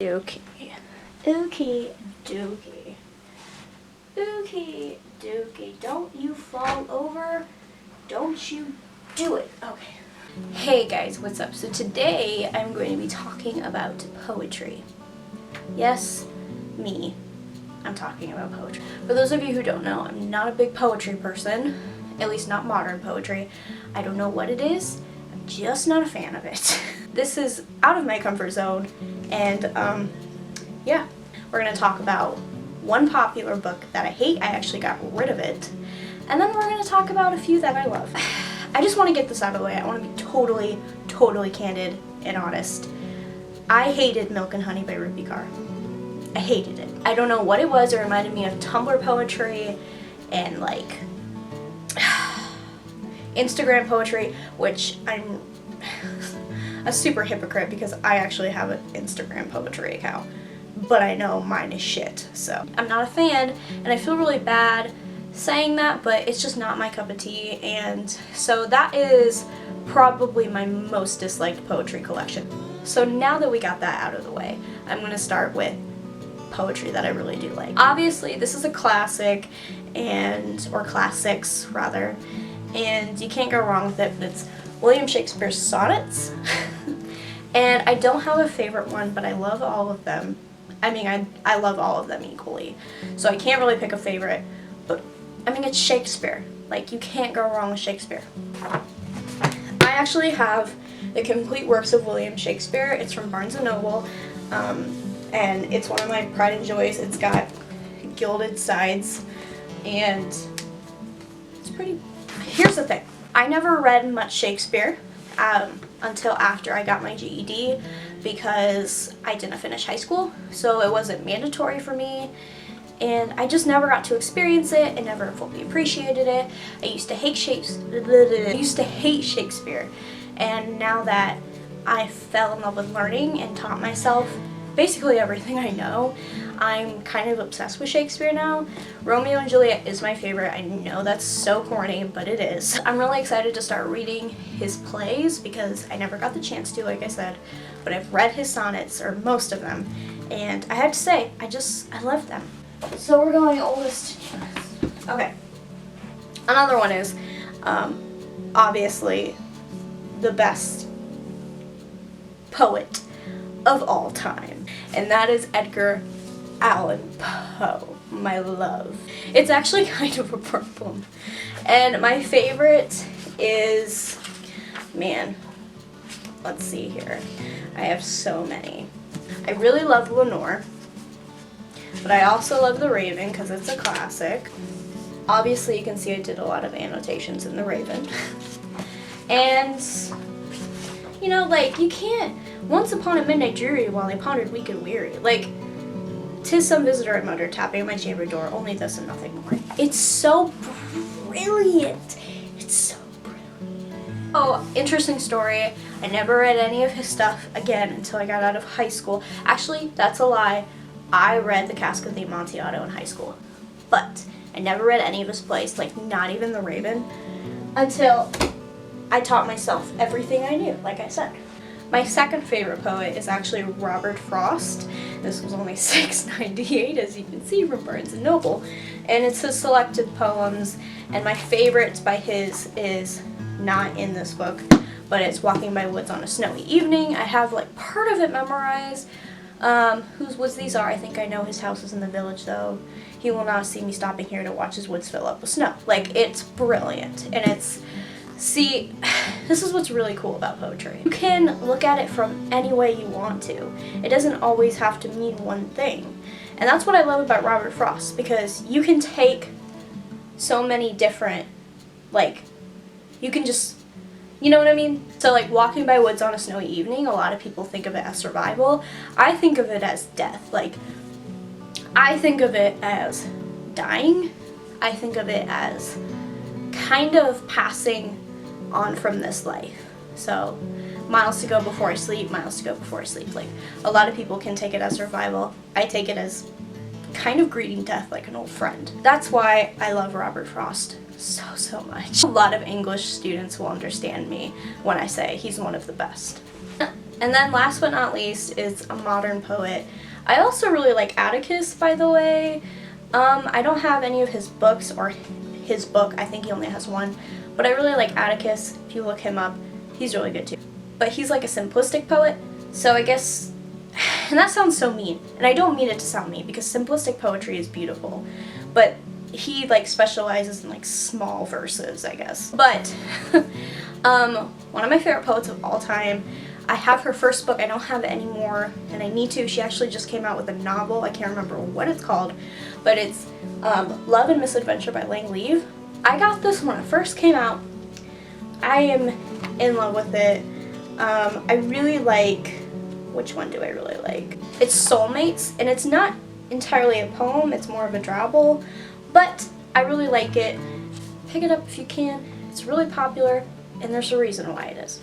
Okay. Okay, dokey. Okay, dokey. Don't you fall over. Don't you do it. Okay. Hey guys, what's up? So today I'm going to be talking about poetry. Yes, me. I'm talking about poetry. For those of you who don't know, I'm not a big poetry person, at least not modern poetry. I don't know what it is. I'm just not a fan of it. This is out of my comfort zone, and yeah, we're going to talk about one popular book that I hate. I actually got rid of it. And then we're going to talk about a few that I love. I just want to get this out of the way. I want to be totally candid and honest. I hated Milk and Honey by Rupi Kaur. I hated it. I don't know what it was. It reminded me of Tumblr poetry and like Instagram poetry, which I'm a super hypocrite because I actually have an Instagram poetry account, but I know mine is shit. So I'm not a fan, and I feel really bad saying that, but it's just not my cup of tea. And so that is probably my most disliked poetry collection. So now that we got that out of the way, I'm going to start with poetry that I really do like. Obviously, this is a classic, or classics rather, and you can't go wrong with it, but it's William Shakespeare's sonnets. And I don't have a favorite one, but I love all of them. I mean, I love all of them equally, so I can't really pick a favorite, but I mean, it's Shakespeare. Like, you can't go wrong with Shakespeare. I actually have the complete works of William Shakespeare. It's from Barnes & Noble, and it's one of my pride and joys. It's got gilded sides, and it's pretty. Here's the thing. I never read much Shakespeare until after I got my GED because I didn't finish high school, so it wasn't mandatory for me, and I just never got to experience it and never fully appreciated it. I used to hate Shakespeare, and now that I fell in love with learning and taught myself basically everything I know, I'm kind of obsessed with Shakespeare now. Romeo and Juliet is my favorite. I know that's so corny, but it is. I'm really excited to start reading his plays because I never got the chance to, like I said, but I've read his sonnets, or most of them, and I have to say, I love them. So we're going oldest to newest. Okay. Another one is, obviously, the best poet of all time, and that is Edgar Allan Poe, my love. It's actually kind of a problem, and my favorite is, man, let's see here. I have so many. I really love Lenore, but I also love The Raven because it's a classic. Obviously, you can see I did a lot of annotations in The Raven. And, you know, like, you can't, once upon a midnight dreary while I pondered weak and weary. Like, 'tis some visitor I muttered, tapping at my chamber door, only this and nothing more. It's so brilliant. It's so brilliant. Oh, interesting story. I never read any of his stuff again until I got out of high school. Actually, that's a lie. I read The Cask of the Amontillado in high school, but I never read any of his plays, like not even The Raven, until I taught myself everything I knew, like I said. My second favorite poet is actually Robert Frost. This was only $6.98, as you can see, from Barnes & Noble, and it's his selected poems, and my favorite by his is not in this book, but it's Walking by Woods on a Snowy Evening. I have like part of it memorized. Whose woods these are? I think I know his house is in the village, though. He will not see me stopping here to watch his woods fill up with snow. Like, it's brilliant, and it's, see, this is what's really cool about poetry. You can look at it from any way you want to. It doesn't always have to mean one thing. And that's what I love about Robert Frost, because you can take so many different, like, you can just, you know what I mean? So, like, Walking by Woods on a Snowy Evening, a lot of people think of it as survival. I think of it as death. Like, I think of it as dying. I think of it as kind of passing on from this life. So, miles to go before I sleep, miles to go before I sleep. Like, a lot of people can take it as survival. I take it as kind of greeting death like an old friend. That's why I love Robert Frost so much. A lot of English students will understand me when I say he's one of the best. And then last but not least is a modern poet. I also really like Atticus, by the way. I don't have any of his books or his book. I think he only has one. But I really like Atticus. If you look him up, he's really good too. But he's like a simplistic poet. So I guess, and that sounds so mean. And I don't mean it to sound mean because simplistic poetry is beautiful. But he like specializes in like small verses, I guess. But one of my favorite poets of all time, I have her first book. I don't have it anymore, and I need to. She actually just came out with a novel. I can't remember what it's called, but it's Love and Misadventure by Lang Leave. I got this when it first came out. I am in love with it. I really like, which one do I really like? It's Soulmates, and it's not entirely a poem. It's more of a drabble, but I really like it. Pick it up if you can. It's really popular, and there's a reason why it is.